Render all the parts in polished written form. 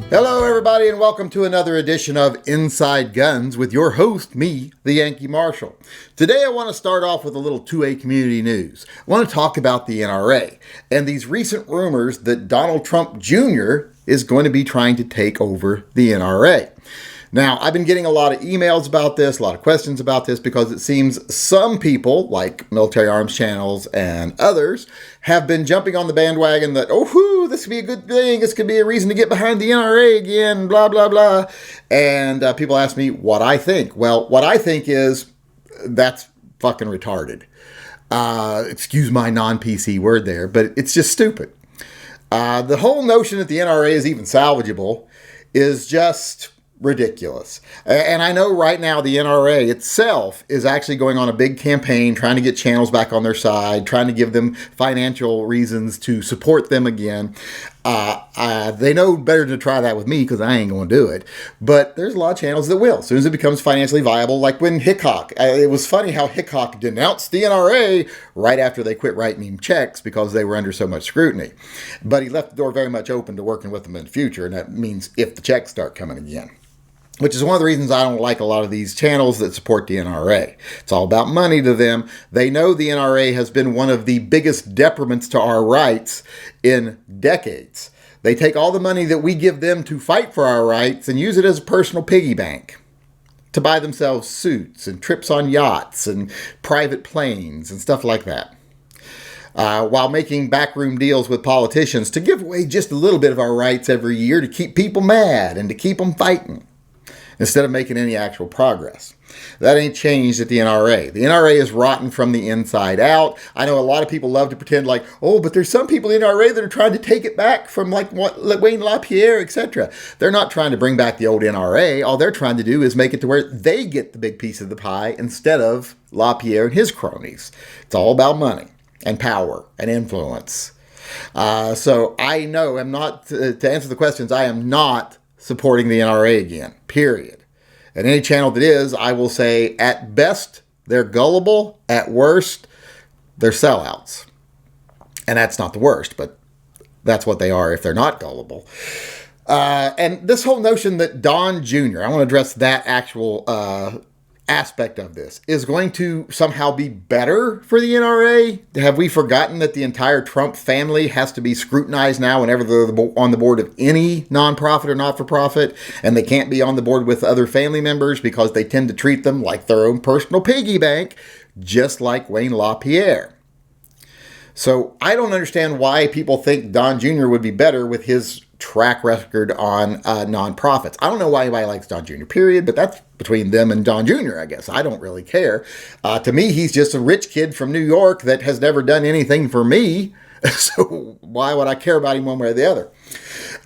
Hello everybody and welcome to another edition of Inside Guns with your host, me, the Yankee Marshal. Today I want to start off with a little 2A community news. I want to talk about the NRA and these recent rumors that Donald Trump Jr. is going to be trying to take over the NRA. Now, I've been getting a lot of emails about this, a lot of questions about this, because it seems some people, like military arms channels and others, have been jumping on the bandwagon that, this could be a good thing, this could be a reason to get behind the NRA again, blah, blah, blah. And people ask me what I think. Well, what I think is that's fucking retarded. Excuse my non-PC word there, but it's just stupid. The whole notion that the NRA is even salvageable is just ridiculous. And I know right now the NRA itself is actually going on a big campaign trying to get channels back on their side, trying to give them financial reasons to support them again. They know better to try that with me because I ain't going to do it. But there's a lot of channels that will, as soon as it becomes financially viable, like when Hickok. It was funny how Hickok denounced the NRA right after they quit writing him checks because they were under so much scrutiny. But he left the door very much open to working with them in the future, and that means if the checks start coming again. Which is one of the reasons I don't like a lot of these channels that support the NRA. It's all about money to them. They know the NRA has been one of the biggest detriments to our rights in decades. They take all the money that we give them to fight for our rights and use it as a personal piggy bank to buy themselves suits and trips on yachts and private planes and stuff like that. While making backroom deals with politicians to give away just a little bit of our rights every year to keep people mad and to keep them fighting, instead of making any actual progress. That ain't changed at the NRA. The NRA is rotten from the inside out. I know a lot of people love to pretend like, but there's some people in the NRA that are trying to take it back from like Wayne LaPierre, etc. They're not trying to bring back the old NRA. All they're trying to do is make it to where they get the big piece of the pie instead of LaPierre and his cronies. It's all about money and power and influence. So I know I'm not, to answer the questions, I am not supporting the NRA again, period. And any channel that is, I will say, at best, they're gullible. At worst, they're sellouts. And that's not the worst, but that's what they are if they're not gullible. And this whole notion that Don Jr., I want to address that actual aspect of this, is going to somehow be better for the NRA. Have we forgotten that the entire Trump family has to be scrutinized now whenever they're on the board of any nonprofit or not-for-profit, and they can't be on the board with other family members because they tend to treat them like their own personal piggy bank, just like Wayne LaPierre. So I don't understand why people think Don Jr. would be better with his track record on nonprofits. I don't know why anybody likes Don Jr., period, but that's between them and Don Jr., I guess. I don't really care. To me, he's just a rich kid from New York that has never done anything for me, so why would I care about him one way or the other?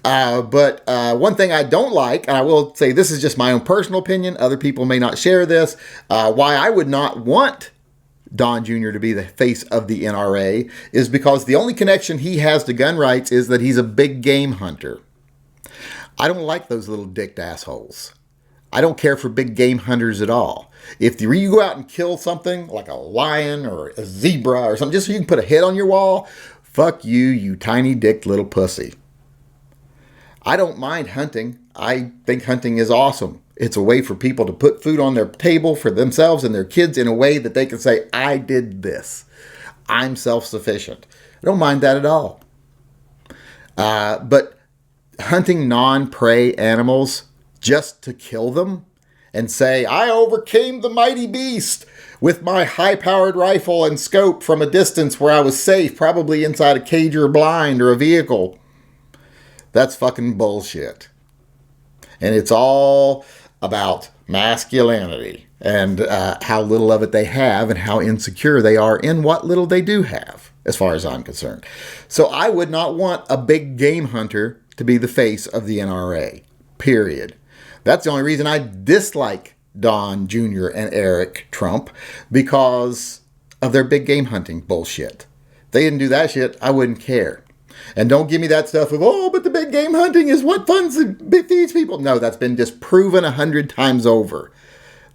But one thing I don't like, and I will say this is just my own personal opinion, other people may not share this, why I would not want Don Jr. to be the face of the NRA is because the only connection he has to gun rights is that he's a big game hunter. I don't like those little dicked assholes. I don't care for big game hunters at all. If you go out and kill something like a lion or a zebra or something just so you can put a head on your wall, fuck you, you tiny dicked little pussy. I don't mind hunting. I think hunting is awesome. It's a way for people to put food on their table for themselves and their kids in a way that they can say, I did this. I'm self-sufficient. I don't mind that at all. But hunting non-prey animals just to kill them and say, I overcame the mighty beast with my high-powered rifle and scope from a distance where I was safe, probably inside a cage or blind or a vehicle. That's fucking bullshit. And it's all about masculinity and how little of it they have and how insecure they are in what little they do have, as far as I'm concerned. So I would not want a big game hunter to be the face of the NRA, period. That's the only reason I dislike Don Jr. and Eric Trump, because of their big game hunting bullshit. If they didn't do that shit, I wouldn't care. And don't give me that stuff of, but the big game hunting is what funds and feeds people. No, that's been disproven 100 times over.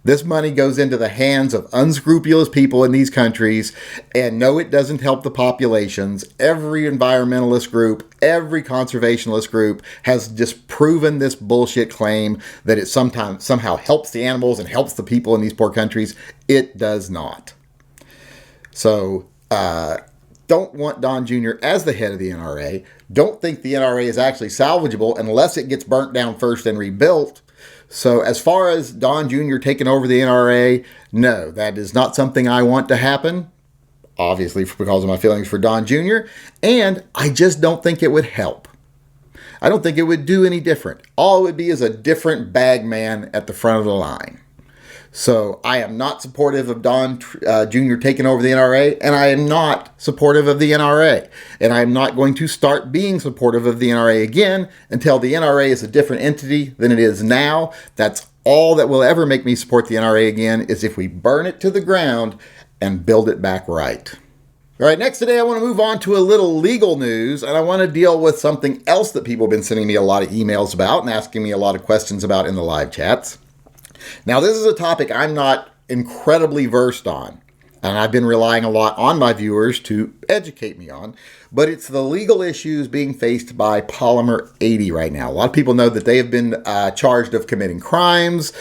This money goes into the hands of unscrupulous people in these countries, and no, it doesn't help the populations. Every environmentalist group, every conservationist group has just proven this bullshit claim that it somehow helps the animals and helps the people in these poor countries. It does not. So, don't want Don Jr. as the head of the NRA. Don't think the NRA is actually salvageable unless it gets burnt down first and rebuilt. So as far as Don Jr. taking over the NRA, no, that is not something I want to happen. Obviously, because of my feelings for Don Jr. And I just don't think it would help. I don't think it would do any different. All it would be is a different bag man at the front of the line. So I am not supportive of Don Jr. taking over the NRA, and I am not supportive of the NRA. And I am not going to start being supportive of the NRA again until the NRA is a different entity than it is now. That's all that will ever make me support the NRA again, is if we burn it to the ground and build it back right. All right, next today I want to move on to a little legal news, and I want to deal with something else that people have been sending me a lot of emails about and asking me a lot of questions about in the live chats. Now, this is a topic I'm not incredibly versed on, and I've been relying a lot on my viewers to educate me on, but it's the legal issues being faced by Polymer80 right now. A lot of people know that they have been charged of committing crimes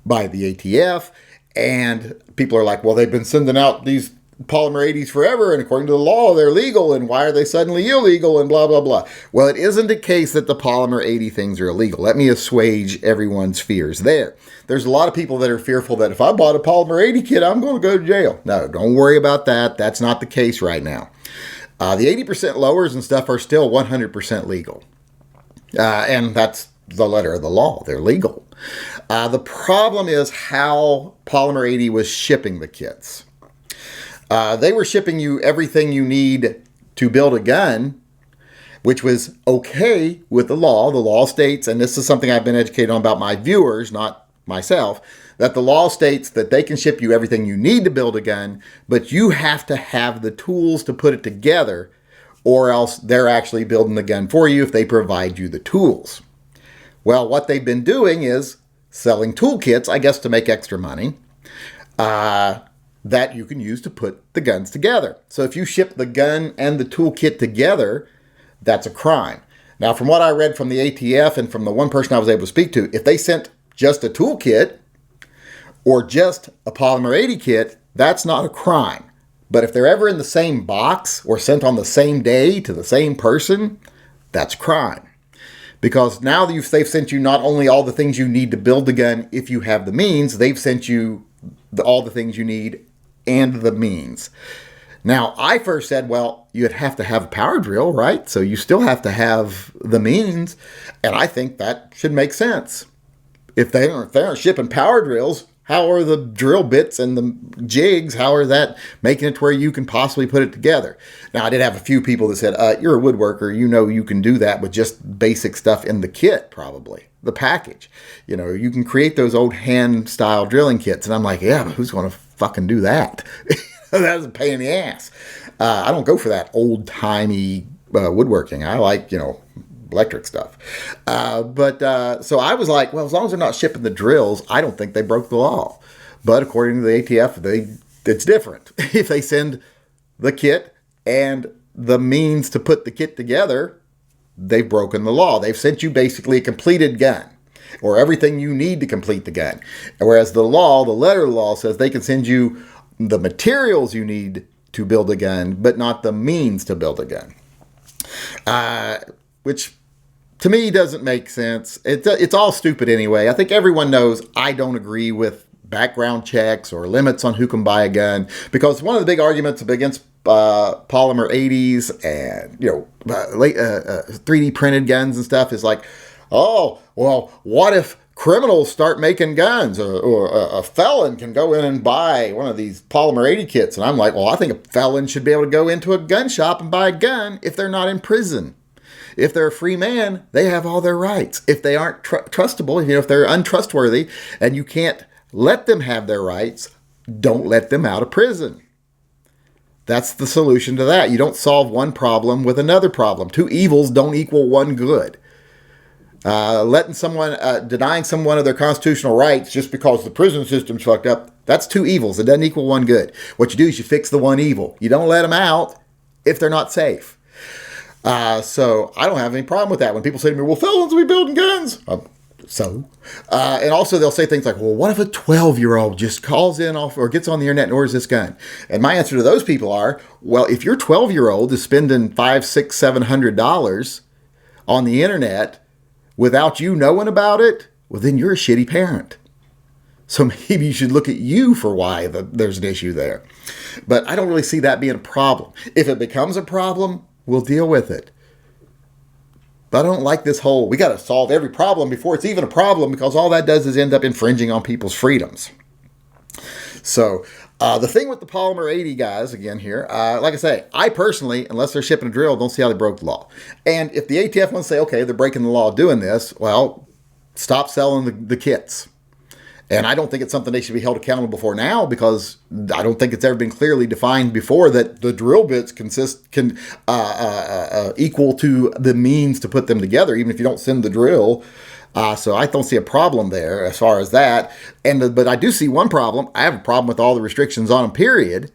by the ATF, and people are like, well, they've been sending out these Polymer80s forever, and according to the law, they're legal, and why are they suddenly illegal, and blah, blah, blah. Well, it isn't a case that the Polymer80 things are illegal. Let me assuage everyone's fears there. There's a lot of people that are fearful that if I bought a Polymer80 kit, I'm going to go to jail. No, don't worry about that. That's not the case right now. The 80% lowers and stuff are still 100% legal. And that's the letter of the law. They're legal. The problem is how Polymer80 was shipping the kits. They were shipping you everything you need to build a gun, which was okay with the law. The law states, and this is something I've been educated on about my viewers, not myself, that the law states that they can ship you everything you need to build a gun, but you have to have the tools to put it together, or else they're actually building the gun for you if they provide you the tools. Well, what they've been doing is selling toolkits, I guess, to make extra money, that you can use to put the guns together. So if you ship the gun and the toolkit together, that's a crime. Now, from what I read from the ATF and from the one person I was able to speak to, if they sent just a toolkit or just a Polymer80 kit, that's not a crime. But if they're ever in the same box or sent on the same day to the same person, that's a crime. Because now they've sent you not only all the things you need to build the gun if you have the means, they've sent you all the things you need and the means. Now, I first said, well, you'd have to have a power drill, right? So you still have to have the means, and I think that should make sense. If they aren't shipping power drills, how are the drill bits and the jigs, how are that making it to where you can possibly put it together? Now, I did have a few people that said, you're a woodworker, you know you can do that with just basic stuff in the kit, probably, the package. You know, you can create those old hand-style drilling kits. And I'm like, yeah, but who's going to fucking do that? That's a pain in the ass. I don't go for that old-timey woodworking. I like, electric stuff. So I was like, well, as long as they're not shipping the drills, I don't think they broke the law. But according to the ATF, it's different. If they send the kit and the means to put the kit together, they've broken the law. They've sent you basically a completed gun or everything you need to complete the gun. Whereas the law, the letter of the law says they can send you the materials you need to build a gun, but not the means to build a gun. Which to me doesn't make sense. It's all stupid anyway. I think everyone knows I don't agree with background checks or limits on who can buy a gun, because one of the big arguments against Polymer80s and 3D printed guns and stuff is like, oh, well, what if criminals start making guns, or a felon can go in and buy one of these Polymer80 kits? And I'm like, well, I think a felon should be able to go into a gun shop and buy a gun if they're not in prison. If they're a free man, they have all their rights. If they aren't trustable, if they're untrustworthy and you can't let them have their rights, don't let them out of prison. That's the solution to that. You don't solve one problem with another problem. Two evils don't equal one good. Letting someone, denying someone of their constitutional rights just because the prison system's fucked up, that's two evils. It doesn't equal one good. What you do is you fix the one evil. You don't let them out if they're not safe. So I don't have any problem with that. When people say to me, well, felons will be building guns. And also they'll say things like, well, what if a 12-year-old just calls in off or gets on the internet and orders this gun? And my answer to those people are, well, if your 12-year-old is spending $500, $600, $700 on the internet without you knowing about it, well, then you're a shitty parent. So maybe you should look at you for why there's an issue there. But I don't really see that being a problem. If it becomes a problem, we'll deal with it. But I don't like this whole, we got to solve every problem before it's even a problem, because all that does is end up infringing on people's freedoms. So the thing with the Polymer80 guys, again here, like I say, I personally, unless they're shipping a drill, don't see how they broke the law. And if the ATF wants to say, okay, they're breaking the law doing this, well, stop selling the kits. And I don't think it's something they should be held accountable for now, because I don't think it's ever been clearly defined before that the drill bits can equal to the means to put them together, even if you don't send the drill. So I don't see a problem there as far as that. But I do see one problem. I have a problem with all the restrictions on them, period.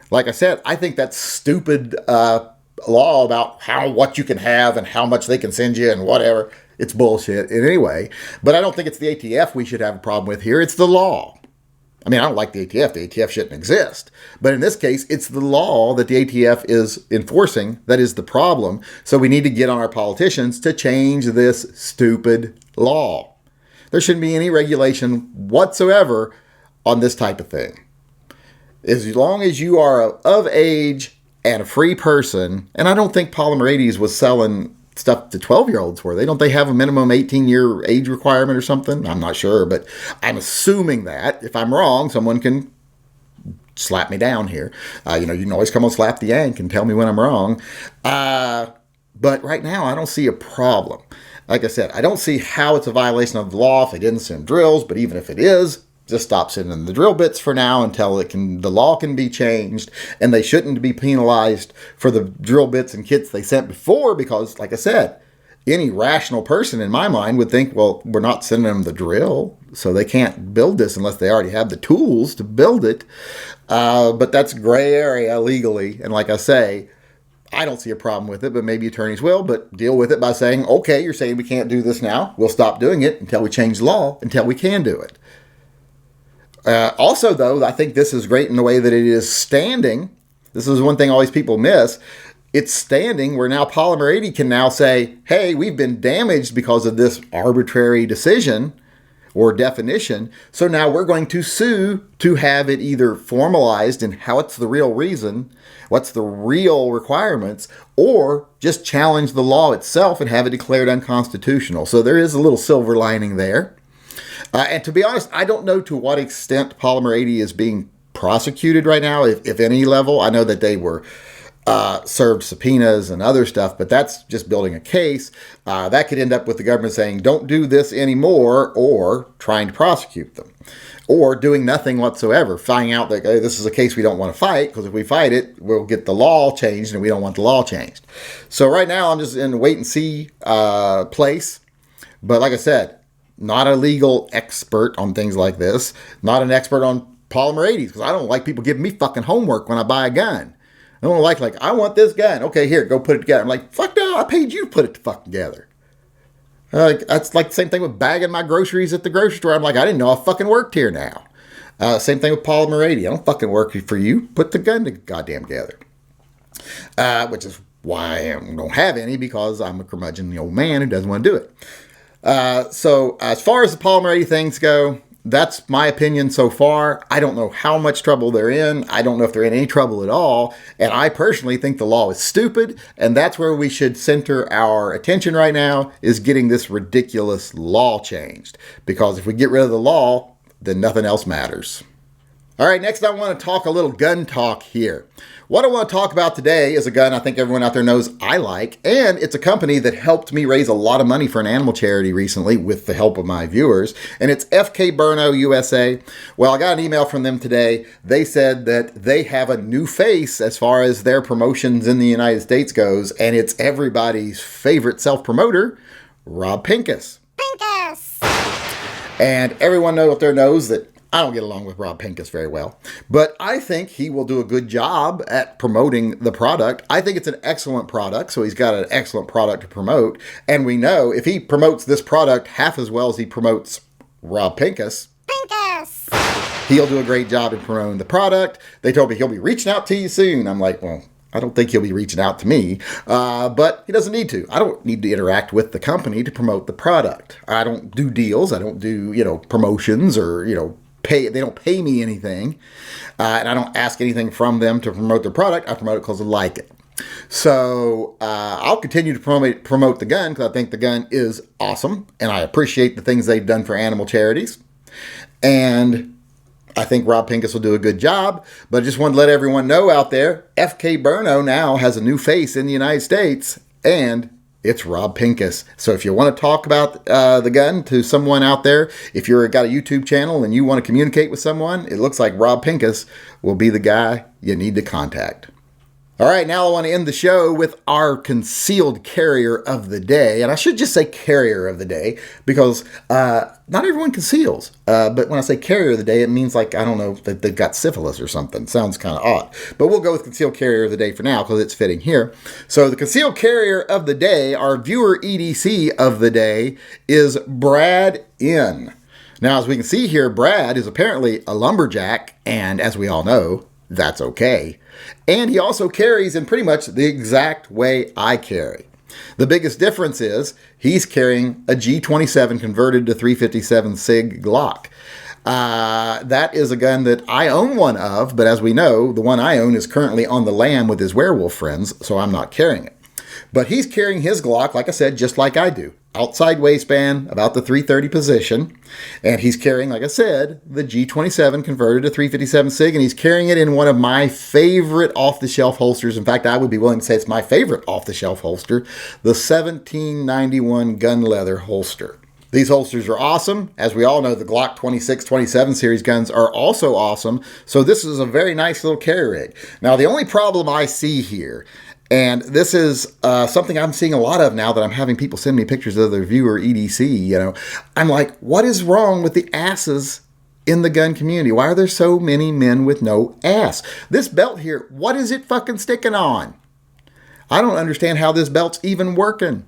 Like I said, I think that's stupid law about what you can have and how much they can send you and whatever. It's bullshit in any way. But I don't think it's the ATF we should have a problem with here. It's the law. I mean, I don't like the ATF. The ATF shouldn't exist. But in this case, it's the law that the ATF is enforcing that is the problem. So we need to get on our politicians to change this stupid law. There shouldn't be any regulation whatsoever on this type of thing. As long as you are of age and a free person, and I don't think Polymer80s was selling stuff to 12-year-olds were they? Don't they have a minimum 18-year age requirement or something? I'm not sure, but I'm assuming that. If I'm wrong, someone can slap me down here. You can always come on Slap the Yank and tell me when I'm wrong. But right now, I don't see a problem. Like I said, I don't see how it's a violation of the law if they didn't send drills, but even if it is, just stop sending the drill bits for now until the law can be changed, and they shouldn't be penalized for the drill bits and kits they sent before, because, like I said, any rational person in my mind would think, well, we're not sending them the drill, so they can't build this unless they already have the tools to build it. But that's gray area legally, and like I say, I don't see a problem with it, but maybe attorneys will, but deal with it by saying, okay, you're saying we can't do this now. We'll stop doing it until we change the law, until we can do it. Also, though, I think this is great in the way that it is standing. This is one thing always people miss. It's standing where now Polymer80 can now say, hey, we've been damaged because of this arbitrary decision or definition. So now we're going to sue to have it either formalized in how it's the real reason, what's the real requirements, or just challenge the law itself and have it declared unconstitutional. So there is a little silver lining there. And to be honest, I don't know to what extent Polymer80 is being prosecuted right now, if any level. I know that they were served subpoenas and other stuff, but that's just building a case. That could end up with the government saying, don't do this anymore, or trying to prosecute them, or doing nothing whatsoever, finding out that, hey, this is a case we don't want to fight, because if we fight it, we'll get the law changed, and we don't want the law changed. So right now, I'm just in a wait-and-see place. But like I said, not a legal expert on things like this. Not an expert on Polymer80s, because I don't like people giving me fucking homework when I buy a gun. I don't like, I want this gun. Okay, here, go put it together. I'm like, fuck no, I paid you to put it fucking together. That's like the same thing with bagging my groceries at the grocery store. I'm like, I didn't know I fucking worked here now. Same thing with Polymer80. I don't fucking work for you. Put the gun goddamn together. Which is why I don't have any, because I'm a curmudgeon old man who doesn't want to do it. So as far as the Polymer80 things go, that's my opinion so far. I don't know how much trouble they're in. I don't know if they're in any trouble at all. And I personally think the law is stupid. And that's where we should center our attention right now, is getting this ridiculous law changed. Because if we get rid of the law, then nothing else matters. All right, next I want to talk a little gun talk here. What I want to talk about today is a gun I think everyone out there knows I like, and it's a company that helped me raise a lot of money for an animal charity recently with the help of my viewers, and it's FKBRNO USA. Well, I got an email from them today. They said that they have a new face as far as their promotions in the United States goes, and it's everybody's favorite self-promoter, Rob Pincus. Pincus! And everyone out there knows that I don't get along with Rob Pincus very well, but I think he will do a good job at promoting the product. I think it's an excellent product, so he's got an excellent product to promote. And we know if he promotes this product half as well as he promotes Rob Pincus, he'll do a great job in promoting the product. They told me he'll be reaching out to you soon. I'm like, well, I don't think he'll be reaching out to me, but he doesn't need to. I don't need to interact with the company to promote the product. I don't do deals. I don't do, promotions or, pay. They don't pay me anything, and I don't ask anything from them to promote their product. I promote it because I like it. So I'll continue to promote the gun because I think the gun is awesome, and I appreciate the things they've done for animal charities. And I think Rob Pincus will do a good job, but I just want to let everyone know out there, FKBRNO now has a new face in the United States, and it's Rob Pincus. So if you want to talk about the gun to someone out there, if you've got a YouTube channel and you want to communicate with someone, it looks like Rob Pincus will be the guy you need to contact. All right, now I want to end the show with our concealed carrier of the day. And I should just say carrier of the day because not everyone conceals. But when I say carrier of the day, it means like, I don't know, that they've got syphilis or something. Sounds kind of odd. But we'll go with concealed carrier of the day for now because it's fitting here. So the concealed carrier of the day, our viewer EDC of the day, is Brad N. Now, as we can see here, Brad is apparently a lumberjack. And as we all know, that's okay. And he also carries in pretty much the exact way I carry. The biggest difference is he's carrying a G27 converted to 357 SIG Glock. That is a gun that I own one of, but as we know, the one I own is currently on the lam with his werewolf friends, so I'm not carrying it. But he's carrying his Glock, like I said, just like I do. Outside waistband, about the 330 position. And he's carrying, like I said, the G27 converted to 357 SIG, and he's carrying it in one of my favorite off-the-shelf holsters. In fact, I would be willing to say it's my favorite off-the-shelf holster, the 1791 gun leather holster. These holsters are awesome. As we all know, the Glock 26, 27 series guns are also awesome. So this is a very nice little carry rig. Now, the only problem I see here, and this is something I'm seeing a lot of now that I'm having people send me pictures of their viewer EDC, I'm like, what is wrong with the asses in the gun community? Why are there so many men with no ass? This belt here, what is it fucking sticking on? I don't understand how this belt's even working.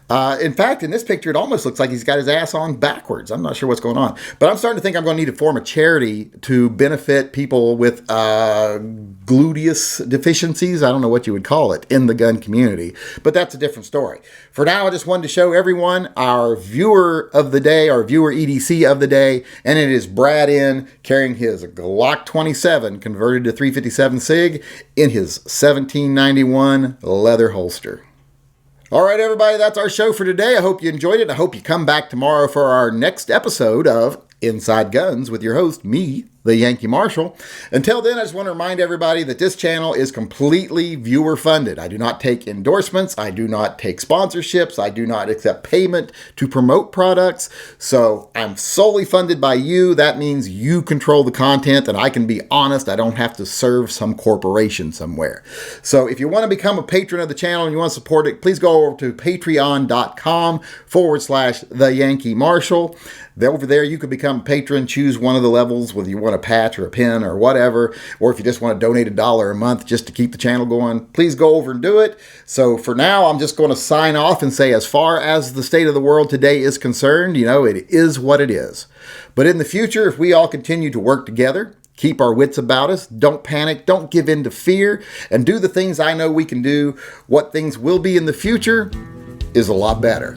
In fact, in this picture, it almost looks like he's got his ass on backwards. I'm not sure what's going on. But I'm starting to think I'm going to need to form a charity to benefit people with gluteus deficiencies. I don't know what you would call it in the gun community. But that's a different story. For now, I just wanted to show everyone our viewer of the day, our viewer EDC of the day. And it is Brad N. carrying his Glock 27 converted to 357 SIG in his 1791 leather holster. All right, everybody, that's our show for today. I hope you enjoyed it. I hope you come back tomorrow for our next episode of Inside Guns with your host, me, the Yankee Marshal. Until then, I just want to remind everybody that this channel is completely viewer funded. I do not take endorsements. I do not take sponsorships. I do not accept payment to promote products. So I'm solely funded by you. That means you control the content, and I can be honest. I don't have to serve some corporation somewhere. So if you want to become a patron of the channel and you want to support it, please go over to patreon.com/the Yankee Marshal. Over there, you could become a patron, choose one of the levels, whether you want a patch or a pin or whatever, or if you just want to donate $1 a month just to keep the channel going, please go over and do it. So for now, I'm just going to sign off and say, as far as the state of the world today is concerned, it is what it is. But in the future, if we all continue to work together, keep our wits about us, don't panic, don't give in to fear, and do the things I know we can do, what things will be in the future is a lot better.